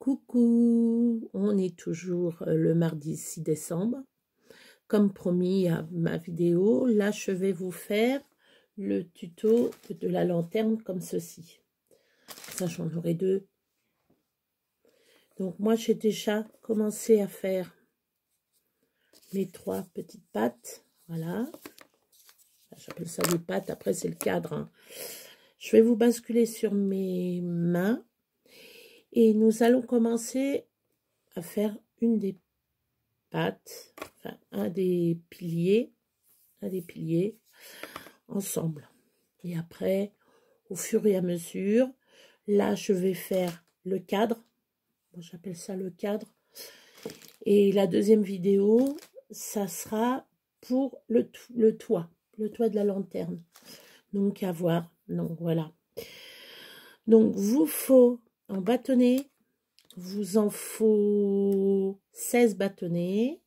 Coucou, on est toujours le mardi 6 décembre. Comme promis à ma vidéo, là je vais vous faire le tuto de la lanterne comme ceci. Ça, j'en aurai deux. Donc moi j'ai déjà commencé à faire mes 3 petites pattes. Voilà. J'appelle ça des pattes, après c'est le cadre. Hein. Je vais vous basculer sur mes mains. Et nous allons commencer à faire une des pattes, enfin un des piliers ensemble. Et après, au fur et à mesure, là je vais faire le cadre. Moi j'appelle ça le cadre. Et la deuxième vidéo, ça sera pour le toit de la lanterne. Donc à voir. Donc voilà. Donc vous faut en bâtonnet. Vous en faut 16 bâtonnets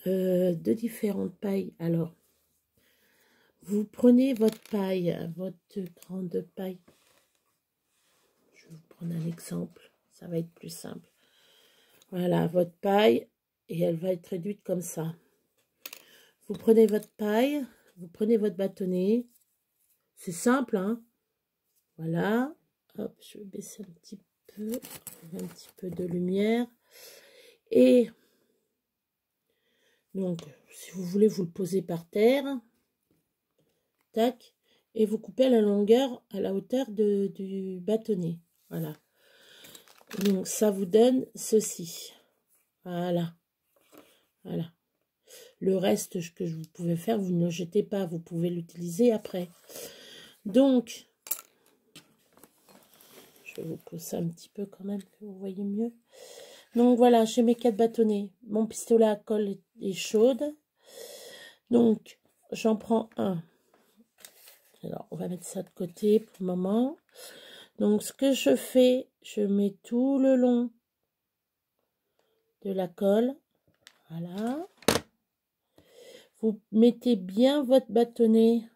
de différentes pailles. Alors, vous prenez votre paille, votre grande paille. Je vais vous prendre un exemple, ça va être plus simple. Voilà, votre paille, et elle va être réduite comme ça. Vous prenez votre paille, vous prenez votre bâtonnet. C'est simple, hein. Voilà. Hop, je vais baisser un petit peu de lumière. Et donc, si vous voulez, vous le posez par terre. Tac. Et vous coupez à la longueur, à la hauteur du bâtonnet. Voilà. Donc, ça vous donne ceci. Voilà. Voilà. Le reste que vous pouvez faire, vous ne le jetez pas. Vous pouvez l'utiliser après. Donc, je vais vous pousser un petit peu quand même, que vous voyez mieux. Donc, voilà, j'ai mes 4 bâtonnets. Mon pistolet à colle est chaude. Donc, j'en prends un. Alors, on va mettre ça de côté pour le moment. Donc, ce que je fais, je mets tout le long de la colle. Voilà. Vous mettez bien votre bâtonnet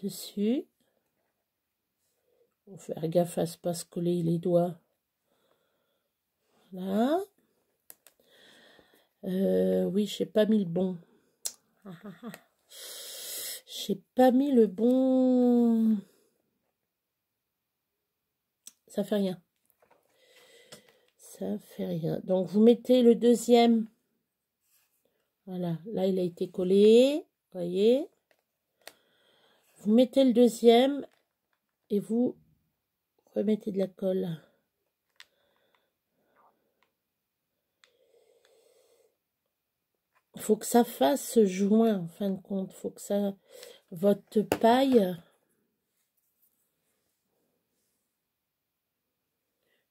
dessus. Il faut faire gaffe à ne pas se coller les doigts. Voilà. Oui, je n'ai pas mis le bon. J'ai pas mis le bon. Ça fait rien. Ça fait rien. Donc, vous mettez le deuxième. Voilà. Là, il a été collé. Vous voyez. Vous mettez le deuxième. Et vous remettez de la colle. Il faut que ça fasse joint, en fin de compte. Il faut que ça, votre paille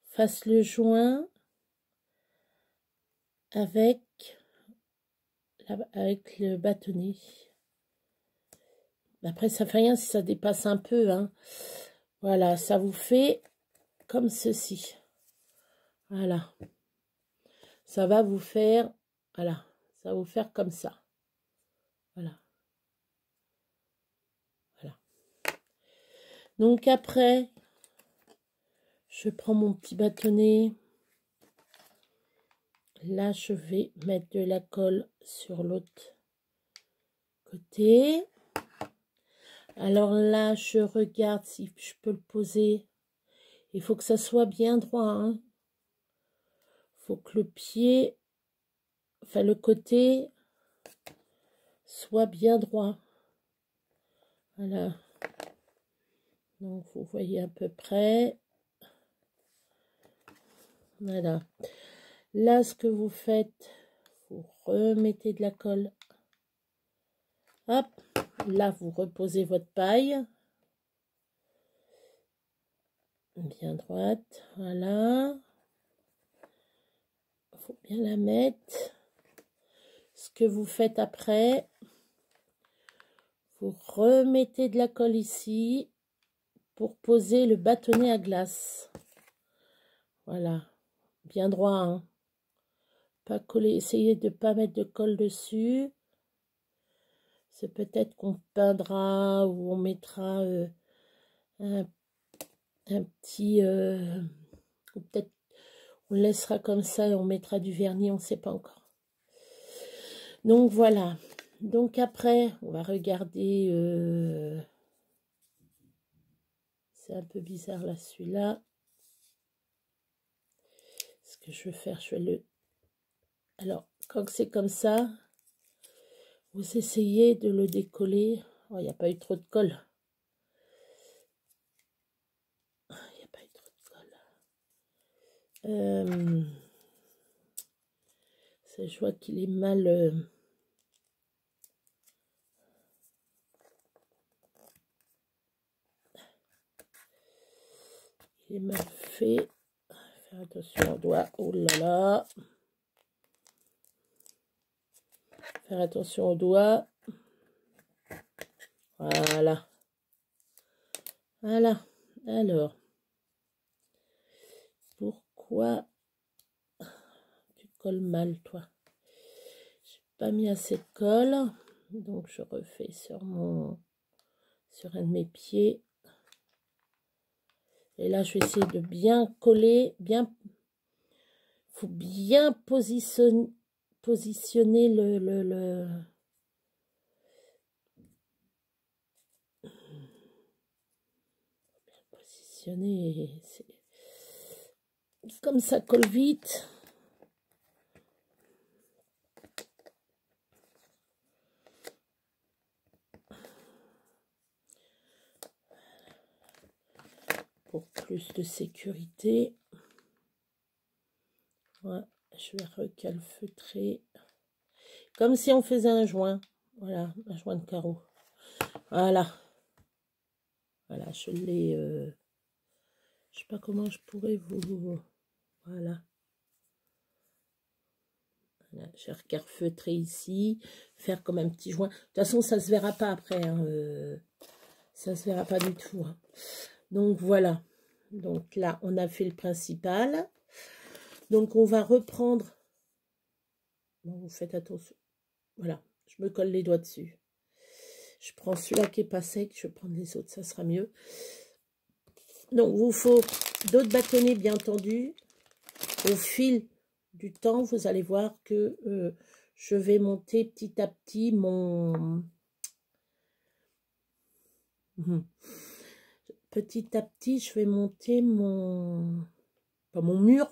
fasse le joint avec le bâtonnet. Après, ça fait rien si ça dépasse un peu. Hein. Voilà, ça vous fait comme ceci. Voilà. Ça va vous faire, voilà, ça va vous faire comme ça. Voilà. Voilà. Donc après, je prends mon petit bâtonnet. Là, je vais mettre de la colle sur l'autre côté. Alors là, je regarde si je peux le poser. Il faut que ça soit bien droit. Hein. Faut que le pied, enfin le côté, soit bien droit. Voilà. Donc, vous voyez à peu près. Voilà. Là, ce que vous faites, vous remettez de la colle. Hop. Là, vous reposez votre paille. Bien droite. Voilà. Il faut bien la mettre. Ce que vous faites après, vous remettez de la colle ici pour poser le bâtonnet à glace. Voilà. Bien droit, hein. Pas coller. Essayez de ne pas mettre de colle dessus. C'est peut-être qu'on peindra ou on mettra un un petit... ou peut-être on le laissera comme ça et on mettra du vernis, on ne sait pas encore. Donc voilà. Donc après, on va regarder... c'est un peu bizarre là, celui-là. Ce que je vais faire, je vais le... Alors, quand c'est comme ça, vous essayez de le décoller. Oh, il n'y a pas eu trop de colle. Il n'y a pas eu trop de colle. Je vois qu'il est mal... il est mal fait. Faire attention aux doigts. Oh là là. Faire attention aux doigts. Voilà. Voilà. Alors. Pourquoi tu colles mal, toi? J'ai pas mis assez de colle. Donc, je refais sur un de mes pieds. Et là, je vais essayer de bien coller. Bien. Faut bien positionner le... Positionner, comme ça colle vite. Pour plus de sécurité. Voilà, je vais recalfeutrer. Comme si on faisait un joint. Voilà, un joint de carreau. Voilà. Voilà, je l'ai... je sais pas comment je pourrais vous... Voilà. Voilà, j'ai recalfeutré ici. Faire comme un petit joint. De toute façon, ça se verra pas après. Hein, ça se verra pas du tout. Hein. Donc, voilà. Donc là, on a fait le principal. Donc, on va reprendre... Bon, vous faites attention. Voilà, je me colle les doigts dessus. Je prends celui-là qui n'est pas sec, je vais prendre les autres, ça sera mieux. Donc, il vous faut d'autres bâtonnets, bien entendu. Au fil du temps, vous allez voir que je vais monter petit à petit mon... Petit à petit, je vais monter mon... Pas mon mur.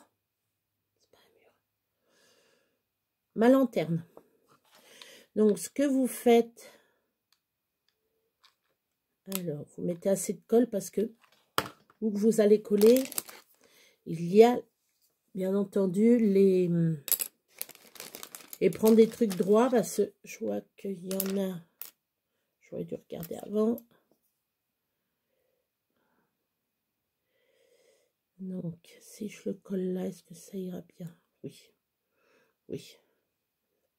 C'est pas un mur. Ma lanterne. Donc, ce que vous faites... Alors, vous mettez assez de colle parce que où vous allez coller, il y a, bien entendu, les... Et prendre des trucs droits parce que je vois qu'il y en a... J'aurais dû regarder avant. Donc, si je le colle là, est-ce que ça ira bien? Oui. Oui.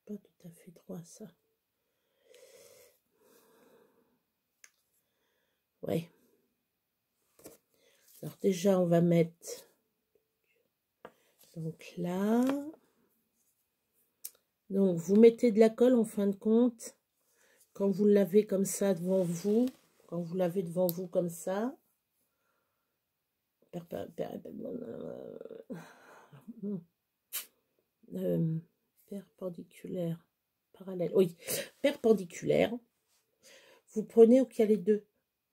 Pas tout à fait droit, ça. Ouais. Alors, déjà, on va mettre... Donc, là... Donc, vous mettez de la colle, en fin de compte, quand vous l'avez comme ça devant vous, quand vous l'avez devant vous comme ça, perpendiculaire, parallèle, oui, perpendiculaire, vous prenez où il y a les deux,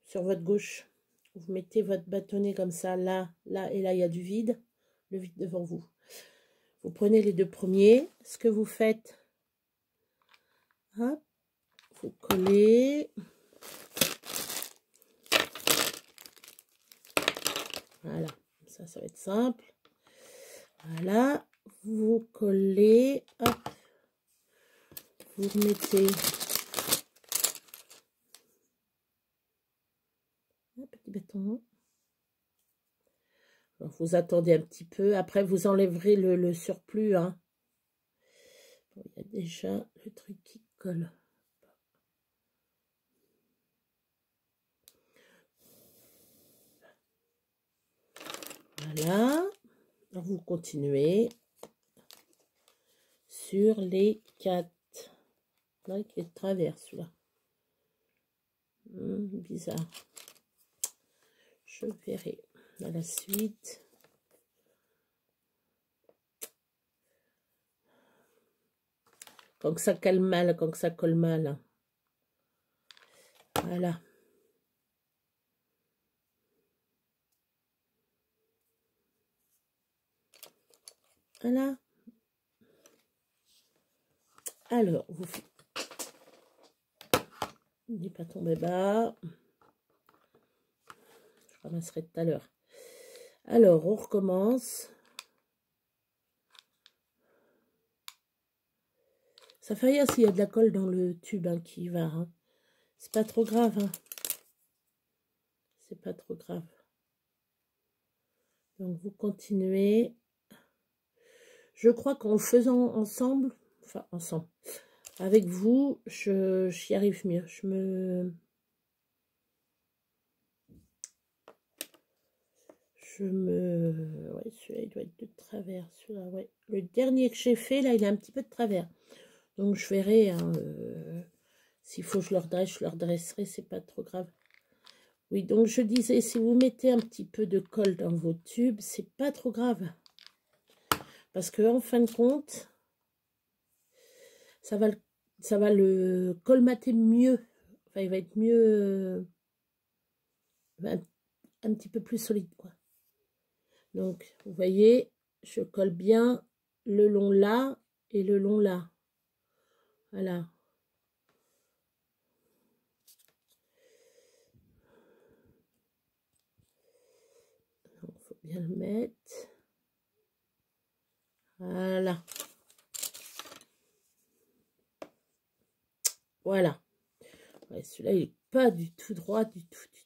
sur votre gauche, vous mettez votre bâtonnet comme ça, là, là, et là, il y a du vide, le vide devant vous. Vous prenez les deux premiers, ce que vous faites, hop, vous collez, voilà, ça va être simple, voilà, vous collez, hop, vous remettez un petit bâton, alors vous attendez un petit peu, après vous enlèverez le surplus, hein. Bon, il y a déjà le truc qui colle. Voilà. Alors, vous continuez sur les 4. Là, il est de travers, celui-là. Bizarre. Je verrai. à la suite. Quand ça cale mal, quand ça colle mal. Voilà. Voilà. Alors, vous n'est pas tombé bas. Je ramasserai tout à l'heure. Alors, on recommence. Ça fait rien s'il y a de la colle dans le tube hein, qui va. Hein. C'est pas trop grave. Hein. C'est pas trop grave. Donc, vous continuez. Je crois qu'en le faisant ensemble, enfin ensemble, avec vous, j'y arrive mieux. Ouais, celui-là, il doit être de travers. Celui-là, ouais. Le dernier que j'ai fait, là, il a un petit peu de travers. Donc, je verrai. Hein, s'il faut que je le redresserai, c'est pas trop grave. Oui, donc je disais, si vous mettez un petit peu de colle dans vos tubes, c'est pas trop grave. Parce que en fin de compte, ça va le colmater mieux. Enfin, il va être mieux, un petit peu plus solide, quoi. Donc, vous voyez, je colle bien le long là et le long là. Voilà. Il faut bien le mettre. Voilà. Voilà. Ouais, celui-là, il n'est pas du tout droit, du tout. Il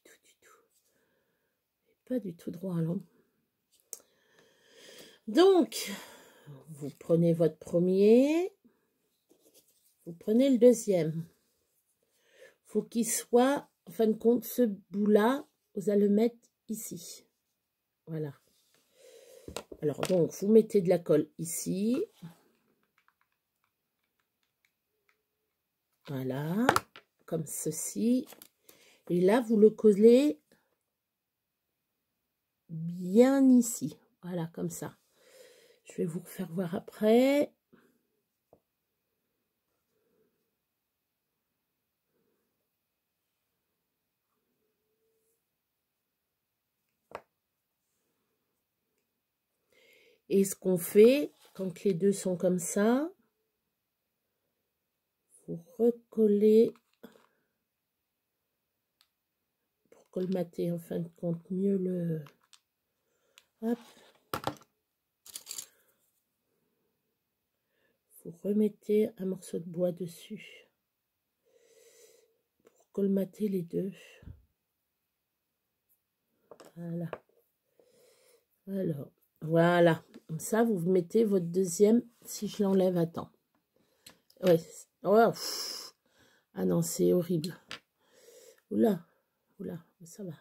n'est pas du tout droit, non. Donc, vous prenez votre premier. Vous prenez le deuxième. Il faut qu'il soit, en fin de compte, ce bout-là, vous allez le mettre ici. Voilà. Alors, donc, vous mettez de la colle ici. Voilà. Comme ceci. Et là, vous le collez bien ici. Voilà, comme ça. Je vais vous refaire voir après. Et ce qu'on fait, quand les deux sont comme ça, vous recollez pour colmater en fin de compte mieux le... Hop. Vous remettez un morceau de bois dessus pour colmater les deux. Voilà. Alors, voilà. Comme ça, vous mettez votre deuxième. Si je l'enlève, attends. Ouais. Oh, ah non, c'est horrible. Oula, oula, ça va.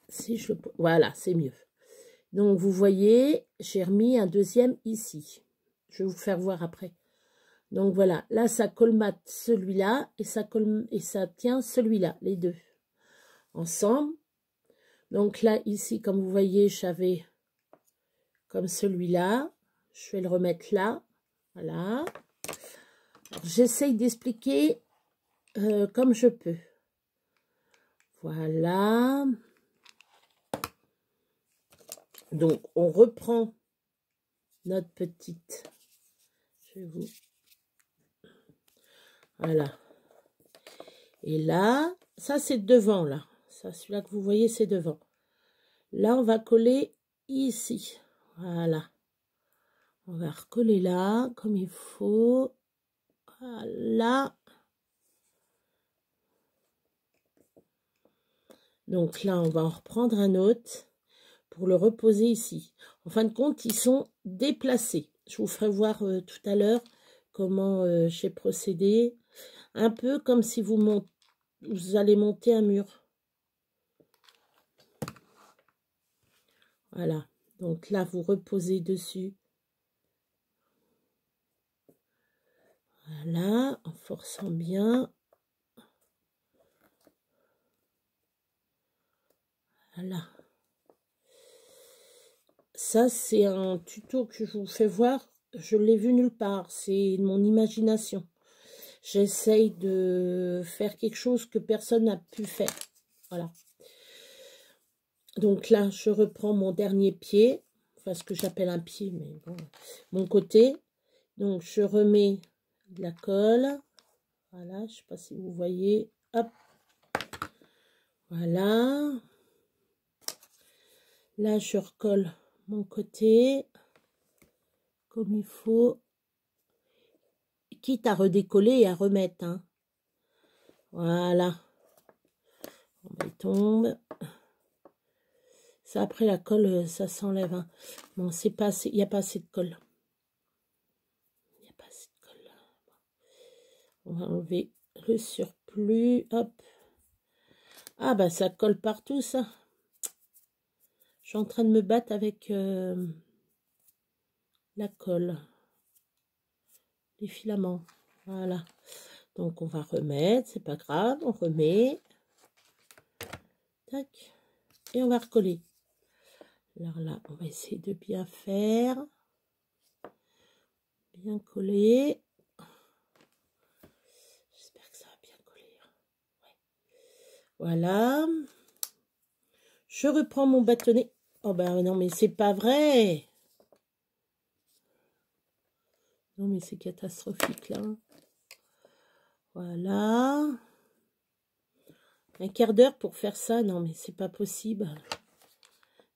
Si je le... Voilà, c'est mieux. Donc, vous voyez, j'ai remis un deuxième ici. Je vais vous faire voir après. Donc, voilà. Là, ça colmate celui-là et ça tient celui-là, les deux. Ensemble. Donc, là, ici, comme vous voyez, j'avais comme celui-là. Je vais le remettre là. Voilà. J'essaye d'expliquer comme je peux. Voilà. Donc, on reprend notre petite. Je vais vous... Voilà. Et là, ça, c'est devant, là. Ça, celui-là que vous voyez, c'est devant. Là, on va coller ici. Voilà. On va recoller là, comme il faut. Voilà. Donc là, on va en reprendre un autre pour le reposer ici. En fin de compte, ils sont déplacés. Je vous ferai voir tout à l'heure comment j'ai procédé. Un peu comme si vous allez monter un mur. Voilà. Donc là, vous reposez dessus. Voilà, en forçant bien. Voilà. Ça, c'est un tuto que je vous fais voir. Je l'ai vu nulle part. C'est mon imagination. J'essaye de faire quelque chose que personne n'a pu faire. Voilà. Donc là, je reprends mon dernier pied. Enfin, ce que j'appelle un pied, mais bon. Mon côté. Donc, je remets de la colle. Voilà, je ne sais pas si vous voyez. Hop. Voilà. Là, je recolle mon côté. Comme il faut. Quitte à redécoller et à remettre. Hein. Voilà. On tombe. Ça, après la colle, ça s'enlève. Hein. Bon, c'est pas assez, il n'y a pas assez de colle. Il n'y a pas assez de colle. On va enlever le surplus. Hop. Ah, bah, ça colle partout, ça. Je suis en train de me battre avec la colle. Les filaments. Voilà. Donc, on va remettre. C'est pas grave. On remet. Tac. Et on va recoller. Alors là, on va essayer de bien faire. Bien coller. J'espère que ça va bien coller. Ouais. Voilà. Je reprends mon bâtonnet. Oh ben non, mais c'est pas vrai. Non, mais c'est catastrophique là. Voilà. Un quart d'heure pour faire ça. Non, mais c'est pas possible.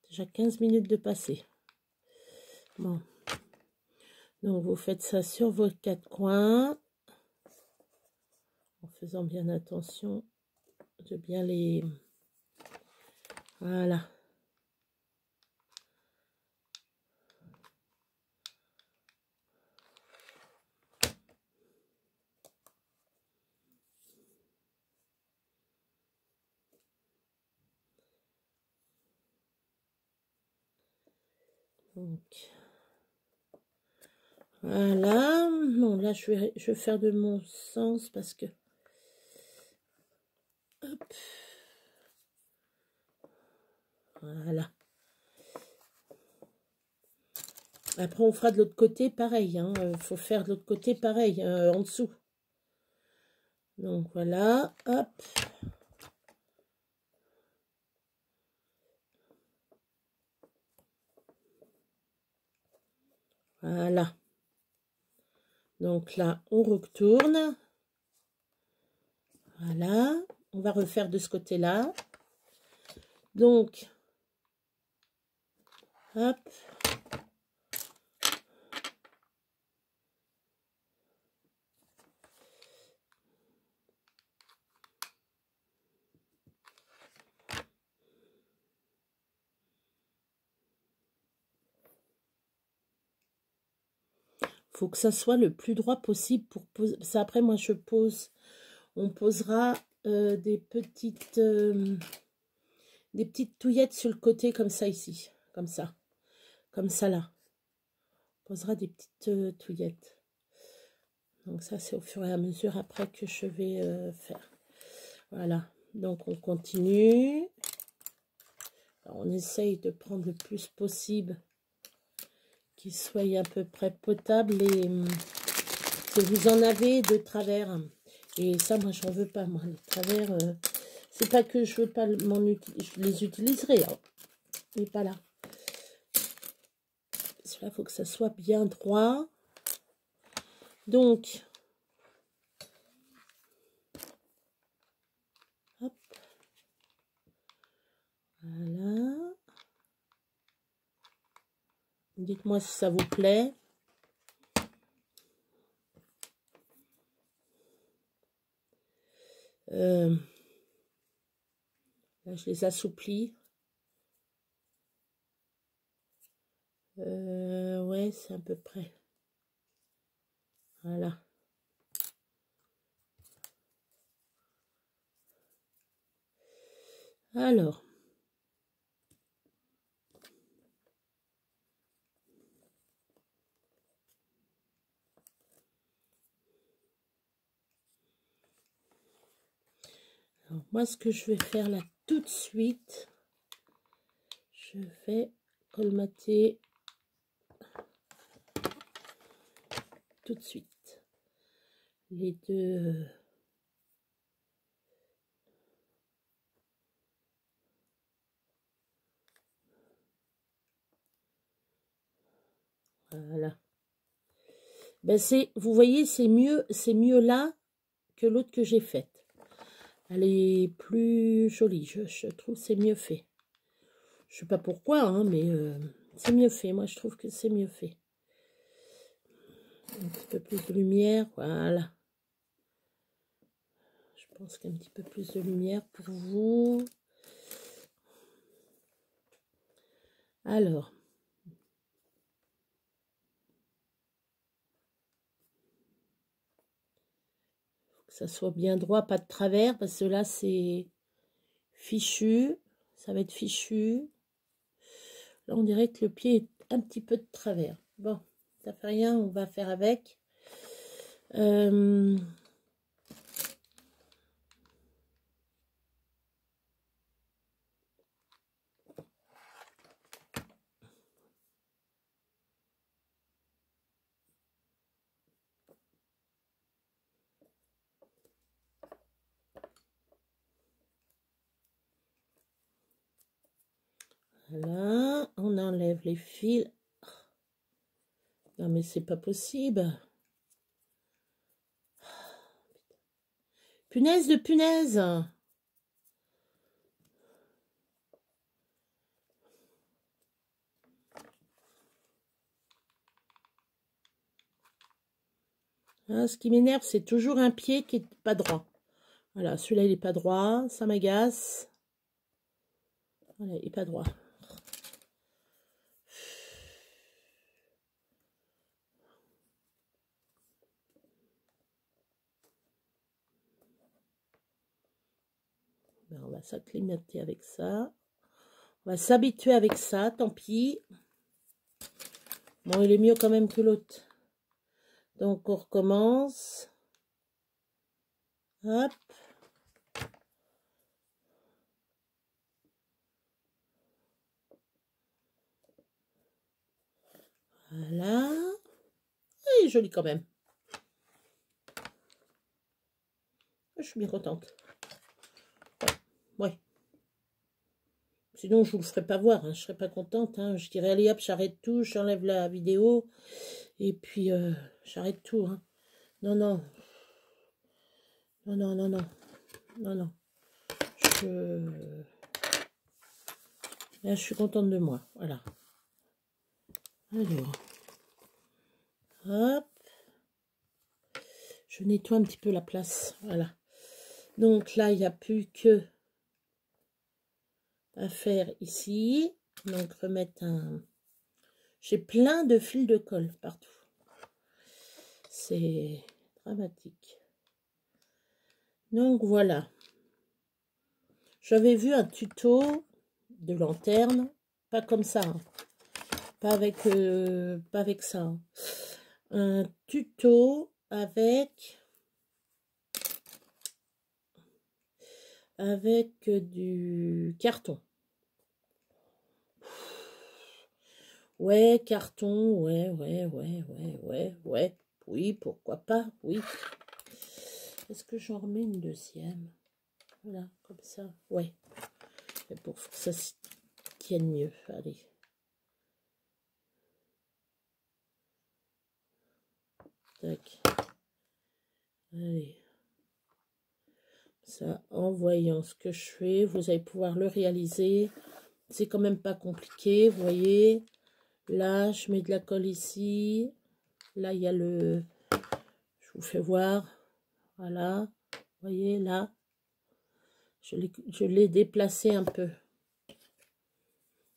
Déjà 15 minutes de passé. Bon. Donc, vous faites ça sur vos 4 coins. En faisant bien attention de bien les... Voilà. Donc, voilà. Bon, là, je vais faire de mon sens parce que... Hop. Voilà. Après, on fera de l'autre côté pareil. Hein. Faut faire de l'autre côté pareil, en dessous. Donc, voilà. Hop. Voilà. Donc là, on retourne. Voilà. On va refaire de ce côté-là. Donc, hop. Faut que ça soit le plus droit possible pour poser. Ça, après, moi, je pose. On posera des petites touillettes sur le côté, comme ça, ici. Comme ça. Comme ça, là. On posera des petites touillettes. Donc, ça, c'est au fur et à mesure après que je vais faire. Voilà. Donc, on continue. Alors, on essaye de prendre le plus possible qu'il soit à peu près potable et que vous en avez de travers. Et ça, moi, j'en veux pas, moi. Les travers, c'est pas que je veux pas je les utiliserai, hein, mais pas là. Cela, faut que ça soit bien droit. Donc, hop. Voilà. Dites-moi si ça vous plaît. Là, je les assouplis. Ouais, c'est à peu près. Voilà. Alors. Alors, moi, ce que je vais faire là tout de suite, je vais colmater tout de suite. Les deux... Voilà. Ben vous voyez, c'est mieux là que l'autre que j'ai faite. Elle est plus jolie, je trouve c'est mieux fait. Je sais pas pourquoi, hein, mais c'est mieux fait. Moi, je trouve que c'est mieux fait. Un petit peu plus de lumière, voilà. Je pense qu'un petit peu plus de lumière pour vous. Alors. Que ça soit bien droit, pas de travers, parce que là, c'est fichu. Ça va être fichu. Là, on dirait que le pied est un petit peu de travers. Bon, ça fait rien, on va faire avec. Voilà, on enlève les fils. Non, mais c'est pas possible. Punaise de punaise. Hein, ce qui m'énerve, c'est toujours un pied qui est pas droit. Voilà, celui-là, il est pas droit. Ça m'agace. Voilà, il est pas droit. Ben, on va s'acclimater avec ça. On va s'habituer avec ça, tant pis. Bon, il est mieux quand même que l'autre. Donc, on recommence. Hop. Voilà. Il est joli quand même. Je suis bien contente. Ouais. Sinon, je ne vous le ferai pas voir. Hein. Je ne serais pas contente. Hein. Je dirais, allez hop, j'arrête tout. J'enlève la vidéo. Et puis, j'arrête tout. Hein. Non, non. Non, non, non, non. Non, non. Là, je suis contente de moi. Voilà. Alors. Hop. Je nettoie un petit peu la place. Voilà. Donc là, il n'y a plus que à faire ici. Donc, remettre un... J'ai plein de fils de colle partout. C'est dramatique. Donc, voilà. J'avais vu un tuto de lanterne. Pas comme ça. Hein. Pas avec ça. Hein. Un tuto avec du carton. Ouais, carton, ouais. Oui, pourquoi pas, oui. Est-ce que j'en remets une deuxième? Voilà, comme ça, ouais. Et pour que ça se tienne mieux, allez. Tac. Allez. Ça, en voyant ce que je fais, vous allez pouvoir le réaliser. C'est quand même pas compliqué, vous voyez. Là, je mets de la colle ici. Là, il y a le... Je vous fais voir. Voilà. Vous voyez, là. Je l'ai déplacé un peu.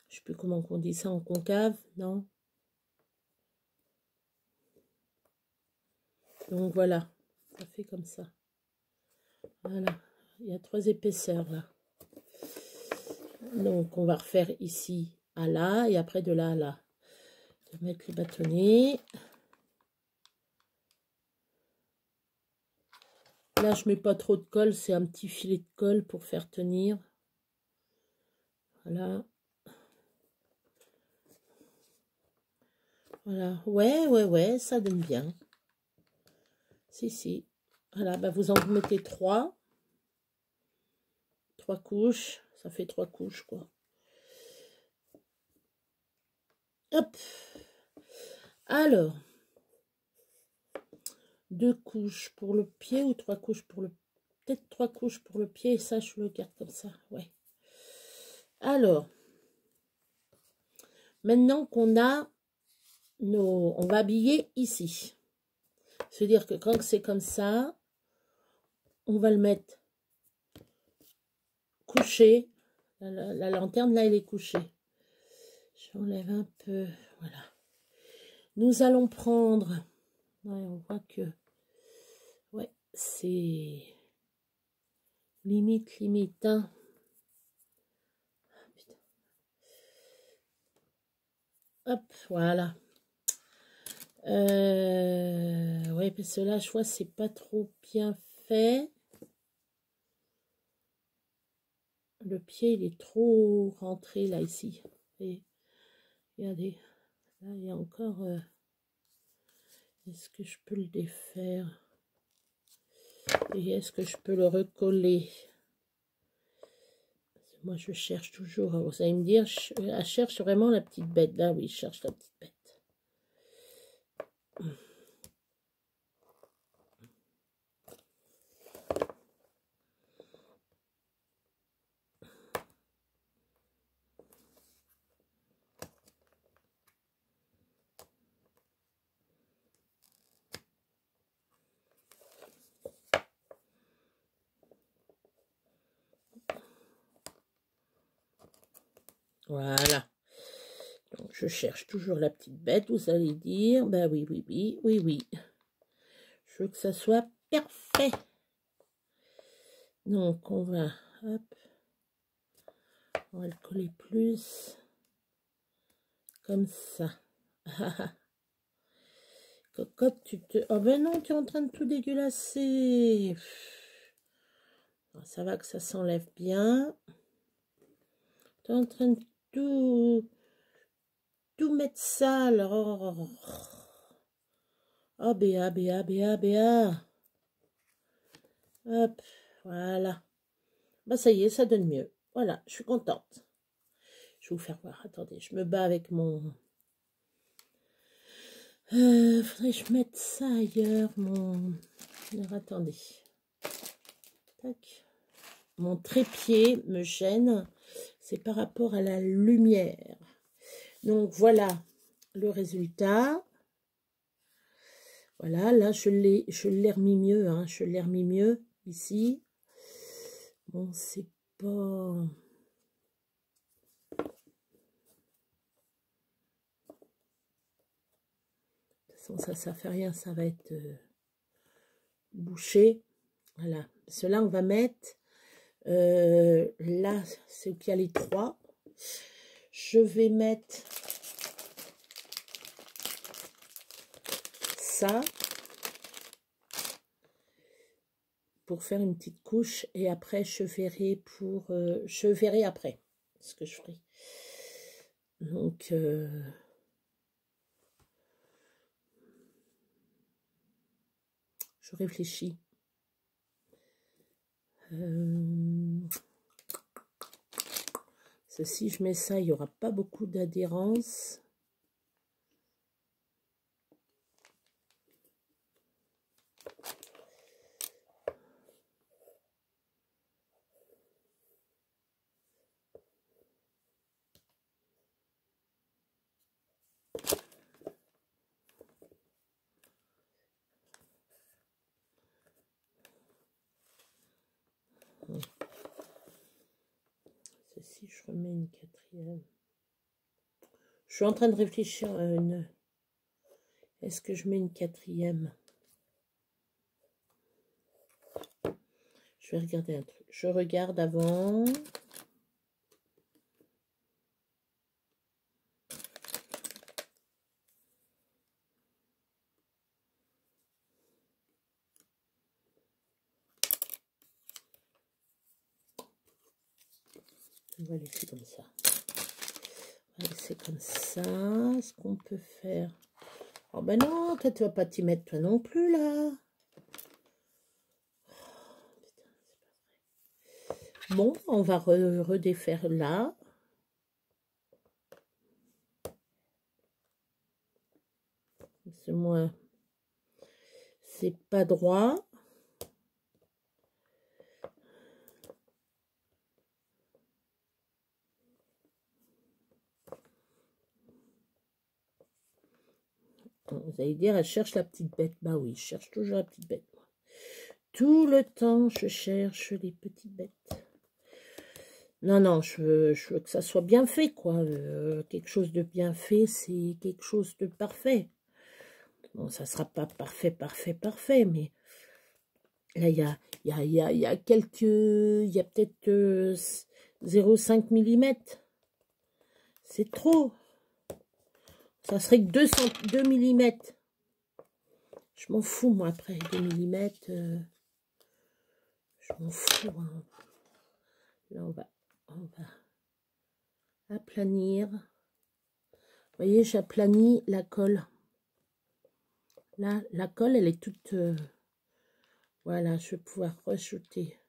Je sais plus comment on dit ça en concave, non? Donc, voilà. Ça fait comme ça. Voilà. Il y a 3 épaisseurs, là. Donc, on va refaire ici à là. Et après, de là à là. Je vais mettre les bâtonnets. Là, je mets pas trop de colle, c'est un petit filet de colle pour faire tenir. Voilà. Voilà. Ouais, ça donne bien. Si. Voilà, bah vous en mettez 3. 3 couches. Ça fait 3 couches, quoi. Hop. Alors, 2 couches pour le pied ou 3 couches pour le... Peut-être 3 couches pour le pied et ça, je le garde comme ça. Ouais. Alors, maintenant qu'on a nos... On va habiller ici. C'est-à-dire que quand c'est comme ça, on va le mettre couché. La lanterne, là, elle est couchée. J'enlève un peu. Voilà. Nous allons prendre... Ouais, on voit que... Ouais, c'est... Limite, hein. Putain. Hop, voilà. Ouais, parce que là, je vois, c'est pas trop bien fait. Le pied, il est trop rentré, là, ici. Et regardez, là, il y a encore... Est-ce que je peux le défaire? Et est-ce que je peux le recoller? Moi, je cherche toujours. Vous allez me dire, elle cherche vraiment la petite bête. Là, oui, je cherche la petite bête. Voilà. Donc, je cherche toujours la petite bête. Vous allez dire, ben oui. Je veux que ça soit parfait. Donc, on va, hop, on va le coller plus, comme ça. Cocotte, tu te... Oh ben non, tu es en train de tout dégueulasser. Ça va que ça s'enlève bien. Tu es en train de tout mettre sale. Oh, Béa. Hop, voilà. Bah ça y est, ça donne mieux. Voilà, je suis contente. Je vais vous faire voir. Attendez, je me bats avec mon... faudrait que je mette ça ailleurs, mon... Alors, attendez. Tac. Mon trépied me gêne. C'est par rapport à la lumière. Donc, voilà le résultat. Voilà, là, je l'ai remis mieux. Hein, je l'ai remis mieux ici. Bon, c'est pas... Ça fait rien, ça va être bouché. Voilà. Cela, on va mettre là, c'est où il y a les 3. Je vais mettre ça pour faire une petite couche et après je verrai je verrai après ce que je ferai. Donc je réfléchis. Si je mets ça, il n'y aura pas beaucoup d'adhérence. Ceci, je remets une 4e. Je suis en train de réfléchir à une... Est-ce que je mets une 4e? Je vais regarder un truc. Je regarde avant. On va laisser comme ça. On va laisser comme ça. Ce qu'on peut faire. Oh ben non, toi tu vas pas t'y mettre toi non plus là. Bon, on va redéfaire là. C'est moins... C'est pas droit. Vous allez dire, elle cherche la petite bête. Bah oui, je cherche toujours la petite bête. Tout le temps, je cherche les petites bêtes. Non, non, je veux que ça soit bien fait, quoi. Quelque chose de bien fait, c'est quelque chose de parfait. Bon, ça sera pas parfait, mais là, il y a quelques... Il y a peut-être 0,5 mm. C'est trop. Ça serait que 2 mm. Je m'en fous, moi, après, 2 mm. Je m'en fous. Hein. Là, on va aplanir. Vous voyez, j'aplanis la colle. Là, la colle, elle est toute... voilà, je vais pouvoir rajouter.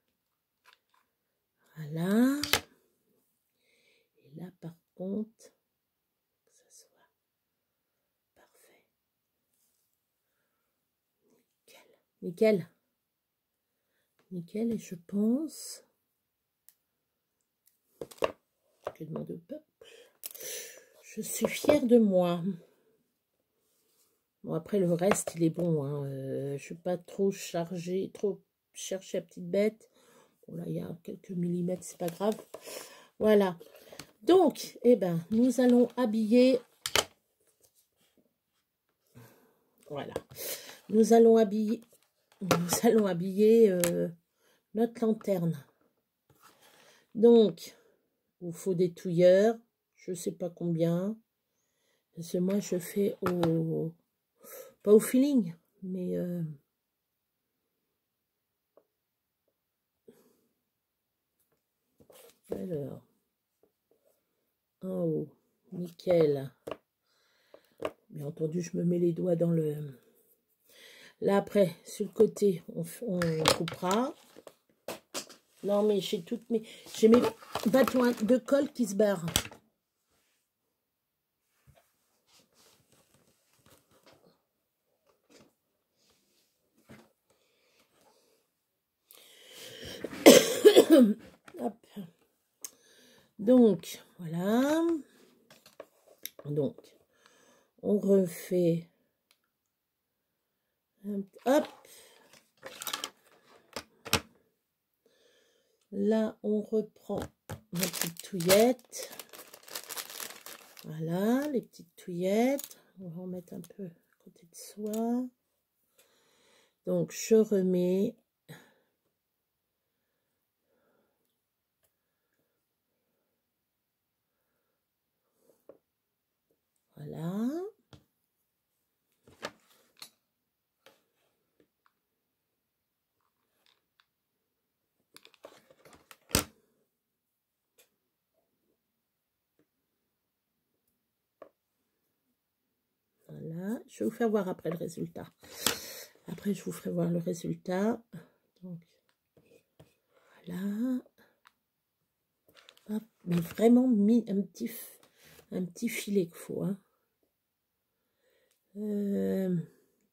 Voilà. Et là, par contre, que ça soit parfait. Nickel. Nickel. Nickel, et je pense que demande au peuple. Je suis fière de moi. Bon, après, le reste, il est bon. Hein. Je ne suis pas trop chargée, trop chercher la petite bête. Bon, là, il y a quelques millimètres, c'est pas grave. Voilà. Donc, eh ben, nous allons habiller... Voilà. Nous allons habiller notre lanterne. Donc, il vous faut des touilleurs. Je ne sais pas combien. Parce que moi, je fais au... Pas au feeling, mais... Alors... En haut. Nickel. Bien entendu, je me mets les doigts dans le... Là, après, sur le côté, on coupera. Non, mais j'ai mes bâtons de colle qui se barrent. Hop. Donc, voilà. Donc, on refait. Hop. Là, on reprend ma petite touillette. Voilà, les petites touillettes. On va en mettre un peu à côté de soi. Donc, je remets. Voilà. Voilà. Je vais vous faire voir après le résultat. Après, je vous ferai voir le résultat. Donc, voilà. Hop. Mais vraiment mis un petit filet qu'il faut. Hein.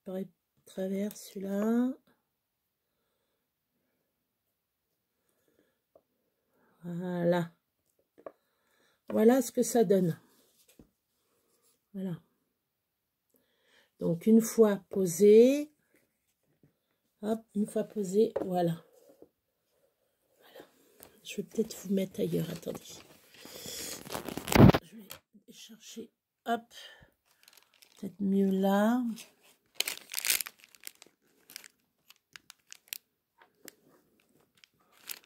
Par travers celui-là. Voilà. Voilà ce que ça donne. Voilà. Donc, une fois posé, hop, une fois posé, voilà. Voilà. Je vais peut-être vous mettre ailleurs, attendez. Je vais chercher, hop, peut-être mieux là.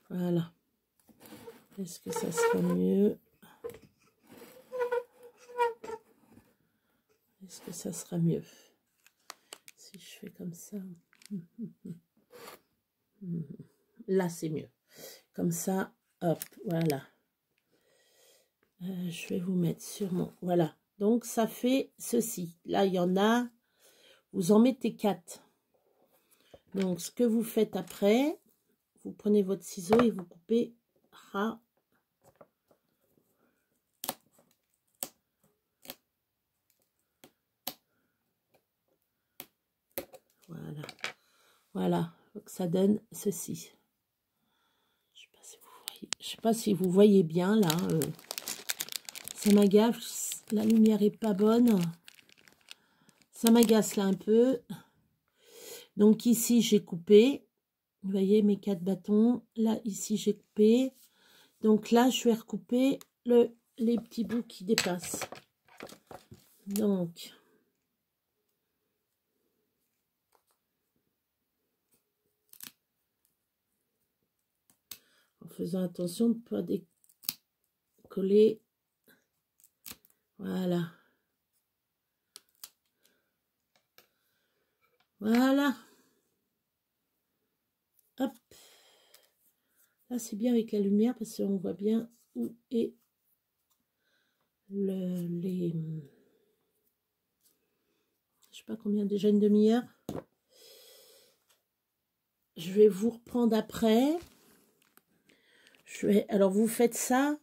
Voilà. Est-ce que ça sera mieux? Est-ce que ça sera mieux si je fais comme ça? Là, c'est mieux. Comme ça, hop, voilà. Je vais vous mettre sur mon... Voilà. Donc, ça fait ceci. Là, il y en a. Vous en mettez 4. Donc, ce que vous faites après, vous prenez votre ciseau et vous coupez Ah. Voilà. Voilà. Donc ça donne ceci. Je sais pas si vous voyez bien là. Ça m'agace. La lumière est pas bonne. Ça m'agace là un peu. Donc ici j'ai coupé. Vous voyez mes 4 bâtons. Là ici j'ai coupé. Donc là je vais recouper les petits bouts qui dépassent. Donc en faisant attention de ne pas décoller. Voilà. Voilà. Hop. Là, c'est bien avec la lumière parce qu'on voit bien où est je sais pas combien, déjà une demi-heure. Je vais vous reprendre après. Alors, vous faites ça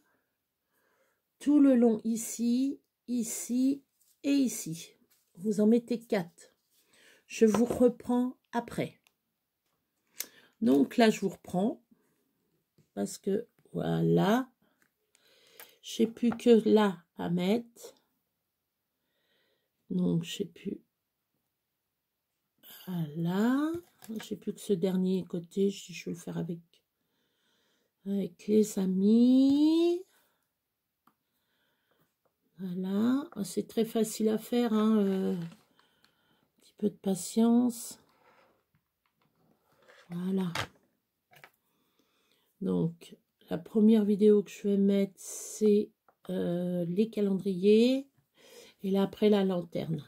tout le long ici, ici et ici. Vous en mettez 4. Je vous reprends après. Donc là, je vous reprends parce que voilà. Je n'ai plus que là à mettre. Donc, je sais plus. Voilà. J'ai plus que ce dernier côté. Je vais le faire avec les amis. Voilà. C'est très facile à faire. Hein, un petit peu de patience. Voilà. Donc, la première vidéo que je vais mettre, c'est les calendriers. Et là, après, la lanterne.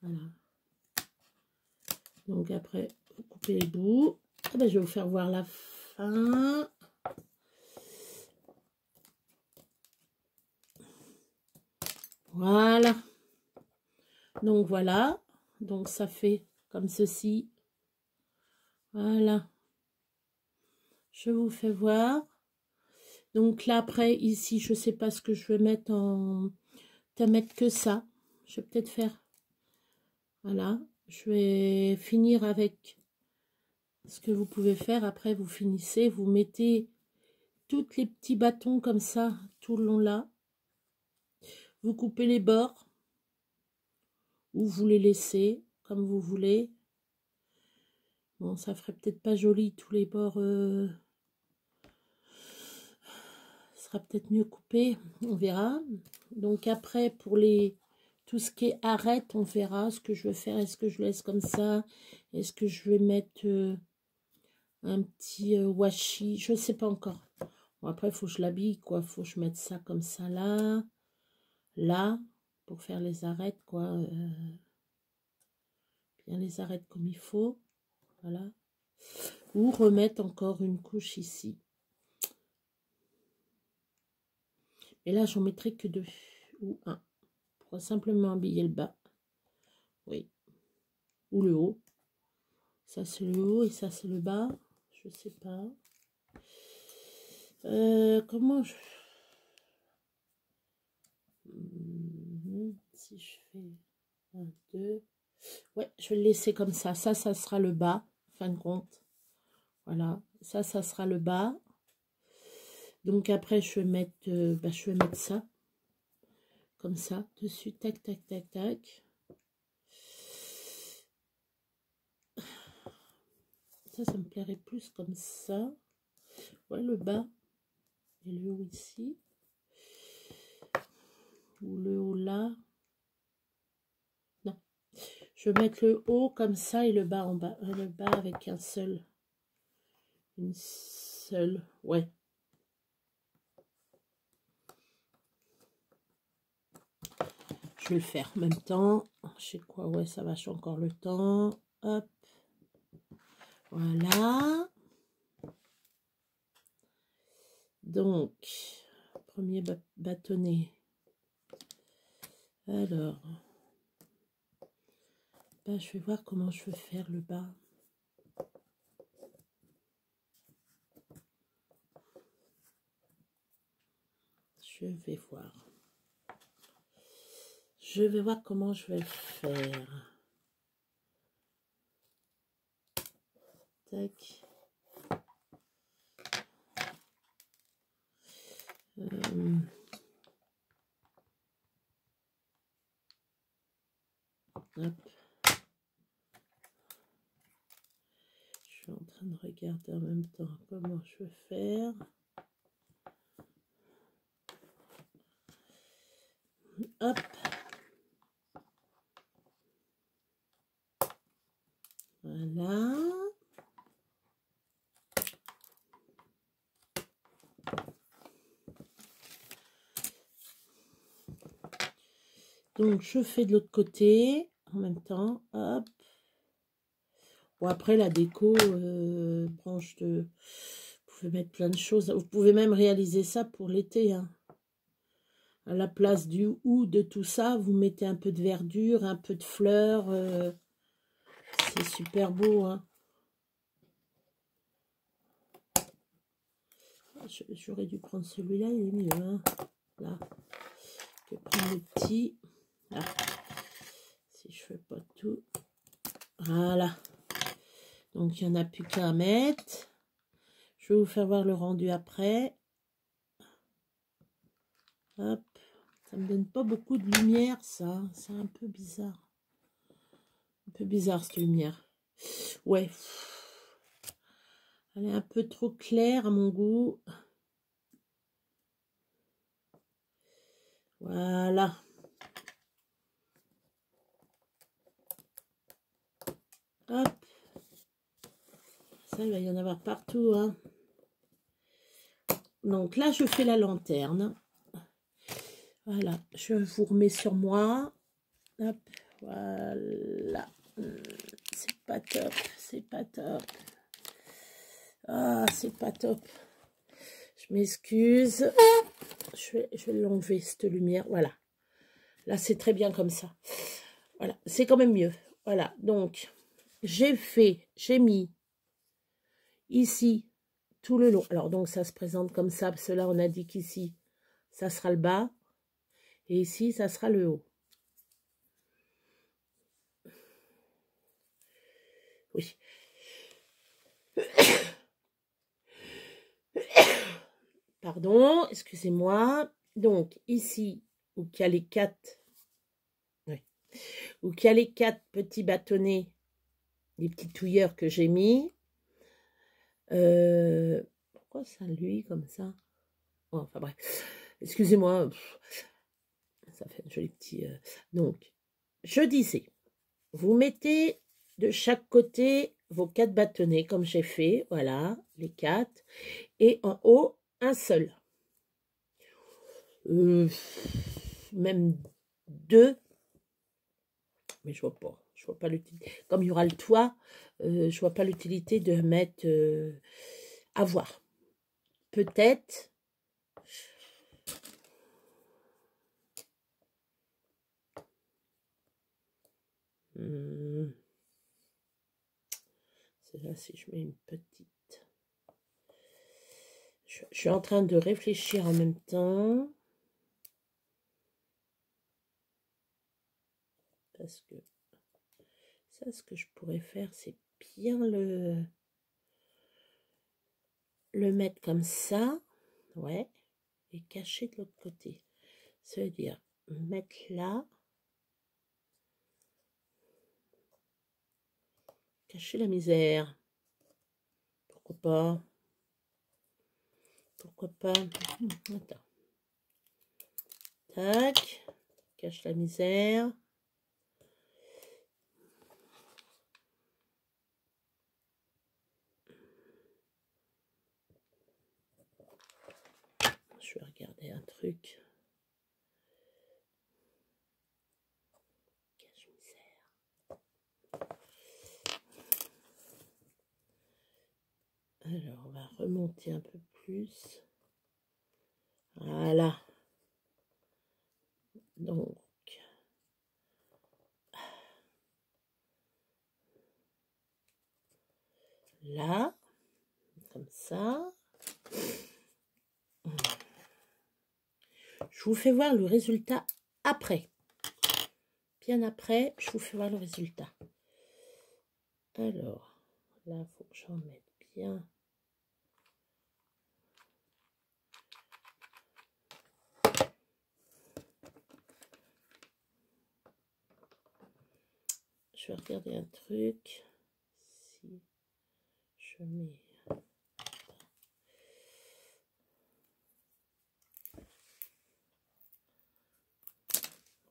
Voilà. Donc, après, vous coupez les bouts. Ah ben, je vais vous faire voir la fin. Voilà. Donc, voilà. Donc, ça fait comme ceci. Voilà. Je vous fais voir. Donc, là, après, ici, je ne sais pas ce que je vais mettre en... Tu mettre que ça. Je vais peut-être faire... Voilà. Je vais finir avec ce que vous pouvez faire. Après, vous finissez. Vous mettez tous les petits bâtons comme ça, tout le long là. Vous coupez les bords. Ou vous les laissez, comme vous voulez. Bon, ça ferait peut-être pas joli, tous les bords... Ce sera peut-être mieux coupé. On verra. Donc après, pour tout ce qui est arête, on verra ce que je vais faire. Est-ce que je laisse comme ça? Est-ce que je vais mettre un petit washi? Je ne sais pas encore. Bon, après, il faut que je l'habille, quoi. Il faut que je mette ça comme ça, là. Là, pour faire les arêtes, quoi. Bien les arêtes comme il faut. Voilà. Ou remettre encore une couche ici. Et là, j'en mettrai que 2 ou 1. Pour simplement habiller le bas. Oui. Ou le haut. Ça, c'est le haut et ça, c'est le bas. Je sais pas. Comment je... Si je fais 1, 2... Ouais, je vais le laisser comme ça. Ça sera le bas, fin de compte. Voilà. Ça sera le bas. Donc après, je vais mettre, je vais mettre ça. Comme ça, dessus. Tac, tac, tac, tac. Ça me plairait plus comme ça. Ouais, le bas. Et le haut ici. Ou le haut là. Non. Je vais mettre le haut comme ça et le bas en bas. Le bas avec un seul. Une seule. Ouais. Je vais le faire en même temps. Je sais quoi, ouais, ça vache encore le temps. Hop. Voilà. Donc, premier bâtonnet. Alors, je vais voir comment je vais faire le bas. Je vais voir. Je vais voir comment je vais le faire. Tac. Hop. Je suis en train de regarder en même temps comment je vais faire. Hop. Voilà. Donc, je fais de l'autre côté en même temps. Hop. Bon, après, la déco, branche de... Vous pouvez mettre plein de choses. Vous pouvez même réaliser ça pour l'été. Hein. À la place du ou de tout ça, vous mettez un peu de verdure, un peu de fleurs. C'est super beau. Hein. J'aurais dû prendre celui-là, il est mieux. Hein. Là. Je vais prendre le petit. Là. Si je fais pas tout. Voilà. Donc, il n'y en a plus qu'à mettre. Je vais vous faire voir le rendu après. Hop. Ça me donne pas beaucoup de lumière, ça. C'est un peu bizarre. Un peu bizarre, cette lumière. Ouais. Elle est un peu trop claire à mon goût. Voilà. Hop. Ça, il va y en avoir partout. Hein. Donc là, je fais la lanterne. Voilà. Je vous remets sur moi. Hop. Voilà. C'est pas top. C'est pas top. Ah, c'est pas top. Je m'excuse. Je vais l'enlever, cette lumière. Voilà. Là, c'est très bien comme ça. Voilà. C'est quand même mieux. Voilà. Donc, j'ai mis ici tout le long. Alors, donc, ça se présente comme ça. Parce que là, on a dit qu'ici, ça sera le bas. Et ici, ça sera le haut. Oui. Pardon, excusez-moi. Donc, ici, où il y a les 4... Oui. Où il y a les 4 petits bâtonnets, les petits touilleurs que j'ai mis. Pourquoi ça lui comme ça? Oh, enfin bref. Excusez-moi. Ça fait un joli petit... Donc, je disais, vous mettez de chaque côté vos 4 bâtonnets, comme j'ai fait. Voilà, les 4. Et en haut, un seul. Même 2. Mais je vois pas. Je vois pas l'utilité. Comme il y aura le toit, je vois pas l'utilité de mettre à voir. Peut-être. C'est là si je mets une petite. Je suis en train de réfléchir en même temps. Parce que ça, ce que je pourrais faire, c'est bien le mettre comme ça. Ouais. Et cacher de l'autre côté. Ça veut dire mettre là. Cacher la misère. Pourquoi pas? Pourquoi pas? Attends. Tac. Cache la misère. Je vais regarder un truc. Cache misère. Alors, on va remonter un peu plus. Voilà. Donc, là, comme ça. Je vous fais voir le résultat après. Bien après, je vous fais voir le résultat. Alors, là, il faut que j'en mette bien. Je vais regarder un truc. Si je mets...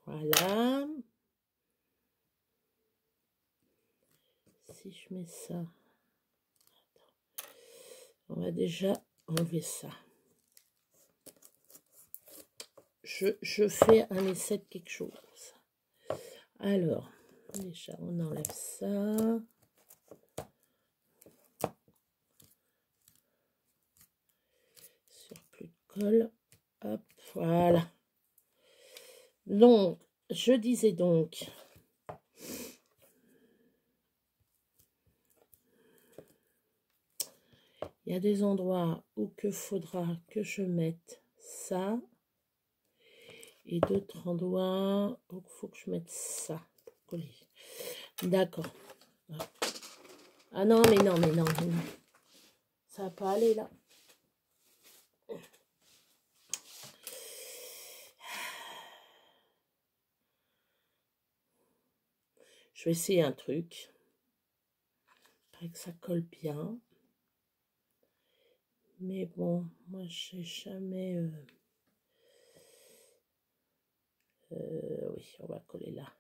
Voilà. Si je mets ça... Attends. On va déjà enlever ça. Je fais un essai de quelque chose. Alors, déjà, on enlève ça. Sur plus de colle. Hop, voilà. Donc, je disais donc... Il y a des endroits où il faudra que je mette ça. Et d'autres endroits où il faut que je mette ça pour coller. D'accord. Ah non, mais non, mais non, mais non. Ça va pas aller là. Je vais essayer un truc. Il paraît que ça colle bien. Mais bon, moi, je n'ai jamais... oui, on va coller là.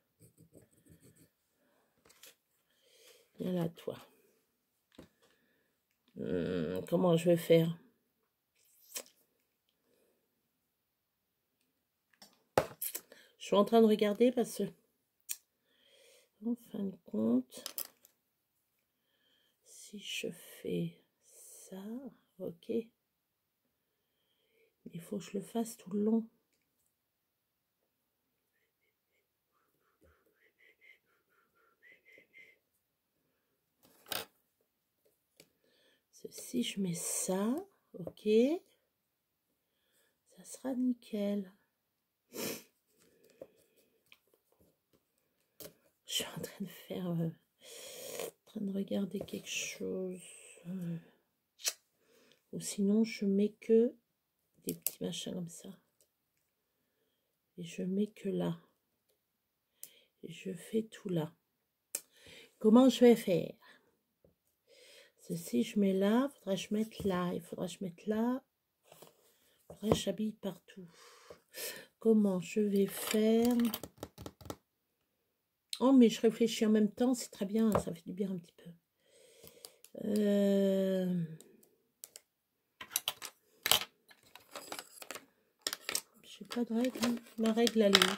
Viens là, toi. Comment je vais faire? Je suis en train de regarder parce que, en fin de compte, si je fais ça, ok, il faut que je le fasse tout le long. Si je mets ça, ok, ça sera nickel. Je suis en train de faire, en train de regarder quelque chose. Ou sinon, je mets que des petits machins comme ça. Et je mets que là. Et je fais tout là. Comment je vais faire? Si je mets là, il faudrait que je mette là. Il faudrait que je mette là. Il faudrait que j'habille partout. Comment je vais faire? Oh, mais je réfléchis en même temps. C'est très bien. Ça fait du bien un petit peu. Je n'ai pas de règle. Hein. Ma règle, elle est où?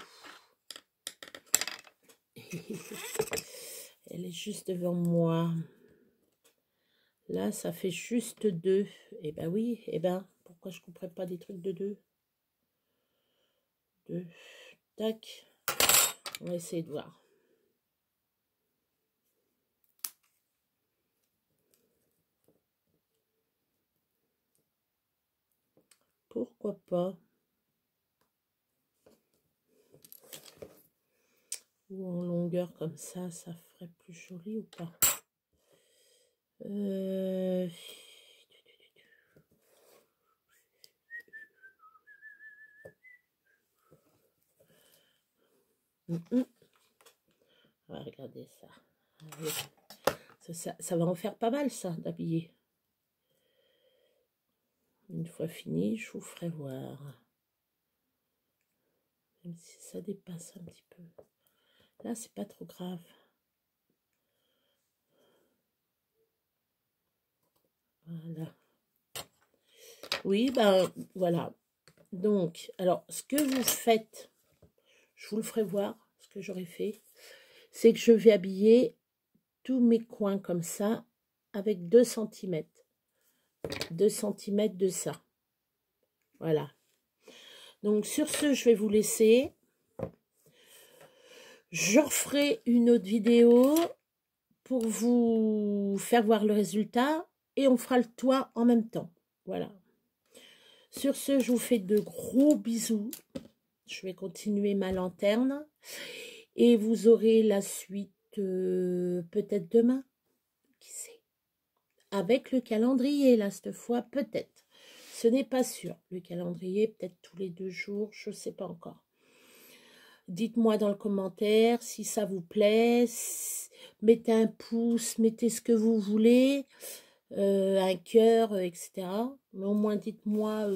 Elle est juste devant moi. Là, ça fait juste 2. Eh ben oui, eh ben, pourquoi je ne couperais pas des trucs de 2? 2. Tac. On va essayer de voir. Pourquoi pas? Ou en longueur comme ça ferait plus joli ou pas? On va regarder ça. Ça va en faire pas mal, ça, d'habiller. Une fois fini, je vous ferai voir. Même si ça dépasse un petit peu. Là, c'est pas trop grave. Voilà. Oui, ben voilà. Donc, alors, ce que vous faites, je vous le ferai voir, ce que j'aurais fait, c'est que je vais habiller tous mes coins comme ça, avec 2 cm. 2 cm de ça. Voilà. Donc, sur ce, je vais vous laisser. Je referai une autre vidéo pour vous faire voir le résultat et on fera le toit en même temps. Voilà. Sur ce, je vous fais de gros bisous. Je vais continuer ma lanterne. Et vous aurez la suite peut-être demain. Qui sait? Avec le calendrier, là, cette fois, peut-être. Ce n'est pas sûr. Le calendrier, peut-être tous les 2 jours, je ne sais pas encore. Dites-moi dans le commentaire si ça vous plaît. Mettez un pouce, mettez ce que vous voulez. Un cœur, etc. Mais au moins, dites-moi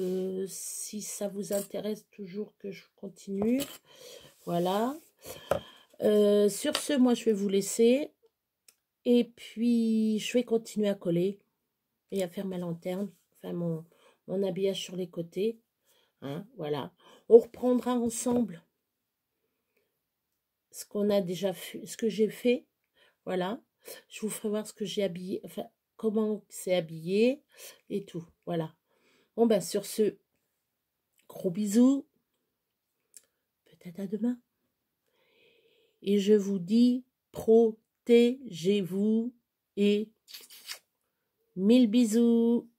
si ça vous intéresse toujours que je continue. Voilà. Sur ce, moi, je vais vous laisser. Et puis, je vais continuer à coller et à faire ma lanterne. Enfin, mon habillage sur les côtés. Hein, voilà. On reprendra ensemble ce qu'on a déjà fait, ce que j'ai fait. Voilà. Je vous ferai voir ce que j'ai habillé. Enfin, comment c'est habillé et tout. Voilà. Bon, ben, sur ce, gros bisous. Peut-être à demain. Et je vous dis, protégez-vous et 1000 bisous.